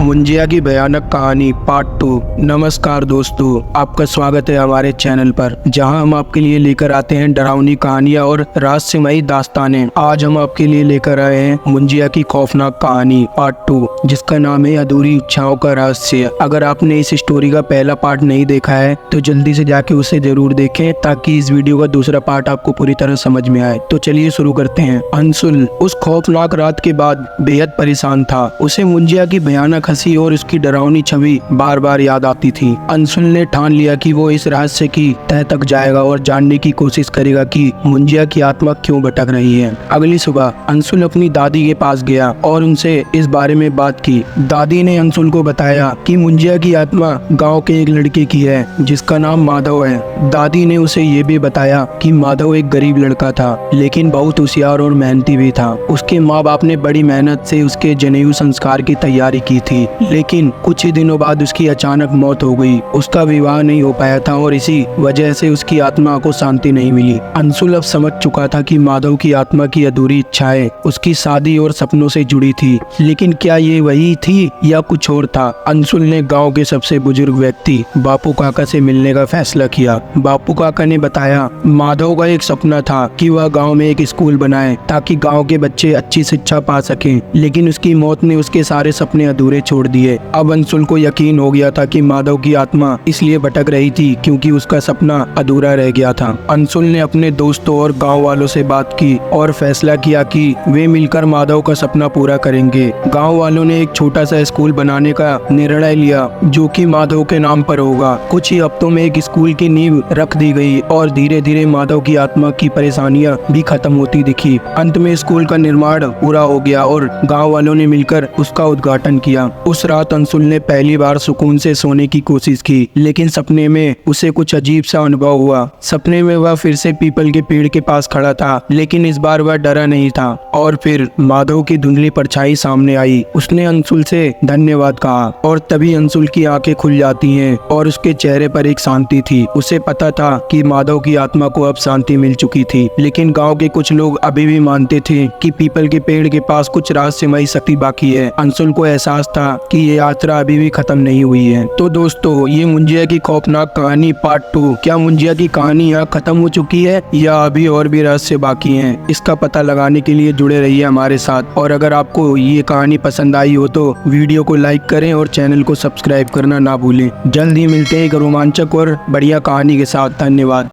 मुंजिया की भयानक कहानी पार्ट 2। नमस्कार दोस्तों, आपका स्वागत है हमारे चैनल पर, जहां हम आपके लिए लेकर आते हैं डरावनी कहानियां और रहस्यमयी दास्तानें। आज हम आपके लिए लेकर आए हैं मुंजिया की खौफनाक कहानी पार्ट 2, जिसका नाम है अधूरी इच्छाओं का रहस्य। अगर आपने इस स्टोरी का पहला पार्ट नहीं देखा है तो जल्दी से जाके उसे जरूर देखें, ताकि इस वीडियो का दूसरा पार्ट आपको पूरी तरह समझ में आए। तो चलिए शुरू करते हैं। अंशुल उस खौफनाक रात के बाद बेहद परेशान था। उसे मुंजिया की भयानक हंसी और उसकी डरावनी छवि बार बार याद आती थी। अंशुल ने ठान लिया कि वो इस रहस्य की तह तक जाएगा और जानने की कोशिश करेगा कि मुंजिया की आत्मा क्यों भटक रही है। अगली सुबह अंशुल अपनी दादी के पास गया और उनसे इस बारे में बात की। दादी ने अंशुल को बताया कि मुंजिया की आत्मा गांव के एक लड़के की है जिसका नाम माधव है। दादी ने उसे ये भी बताया कि माधव एक गरीब लड़का था, लेकिन बहुत होशियार और मेहनती भी था। उसके माँ बाप ने बड़ी मेहनत से उसके जनेऊ संस्कार की तैयारी की थी, लेकिन कुछ ही दिनों बाद उसकी अचानक मौत हो गई। उसका विवाह नहीं हो पाया था और इसी वजह से उसकी आत्मा को शांति नहीं मिली। अंशुल अब समझ चुका था कि माधव की आत्मा की अधूरी इच्छाएं उसकी शादी और सपनों से जुड़ी थी, लेकिन क्या ये वही थी या कुछ और था। अंशुल ने गांव के सबसे बुजुर्ग व्यक्ति बापू काका से मिलने का फैसला किया। बापू काका ने बताया माधव का एक सपना था कि वह गांव में एक स्कूल बनाए ताकि गांव के बच्चे अच्छी शिक्षा पा सकें, लेकिन उसकी मौत ने उसके सारे सपने अधूरे छोड़ दिए। अब अंशुल को यकीन हो गया था कि माधव की आत्मा इसलिए भटक रही थी क्योंकि उसका सपना अधूरा रह गया था। अंशुल ने अपने दोस्तों और गांव वालों से बात की और फैसला किया कि वे मिलकर माधव का सपना पूरा करेंगे। गांव वालों ने एक छोटा सा स्कूल बनाने का निर्णय लिया जो कि माधव के नाम पर होगा। कुछ ही हफ्तों में एक स्कूल की नींव रख दी गई और धीरे धीरे माधव की आत्मा की परेशानियां भी खत्म होती दिखी। अंत में स्कूल का निर्माण पूरा हो गया और गांव वालों ने मिलकर उसका उद्घाटन किया। उस रात अंशुल ने पहली बार सुकून से सोने की कोशिश की, लेकिन सपने में उसे कुछ अजीब सा अनुभव हुआ। सपने में वह फिर से पीपल के पेड़ के पास खड़ा था, लेकिन इस बार वह डरा नहीं था। और फिर माधव की धुंधली परछाई सामने आई। उसने अंशुल से धन्यवाद कहा और तभी अंशुल की आंखें खुल जाती हैं और उसके चेहरे पर एक शांति थी। उसे पता था कि माधव की आत्मा को अब शांति मिल चुकी थी, लेकिन गांव के कुछ लोग अभी भी मानते थे कि पीपल के पेड़ के पास कुछ रहस्यमयी शक्ति बाकी है। अंशुल को एहसास था कि ये यात्रा अभी भी खत्म नहीं हुई है। तो दोस्तों, ये मुंजिया की खौफनाक कहानी पार्ट 2। क्या मुंजिया की कहानी यहाँ खत्म हो चुकी है या अभी और भी रहस्य बाकी हैं? इसका पता लगाने के लिए जुड़े रहिए हमारे साथ। और अगर आपको ये कहानी पसंद आई हो तो वीडियो को लाइक करें और चैनल को सब्सक्राइब करना ना भूलें। जल्द ही मिलते हैं एक रोमांचक और बढ़िया कहानी के साथ। धन्यवाद।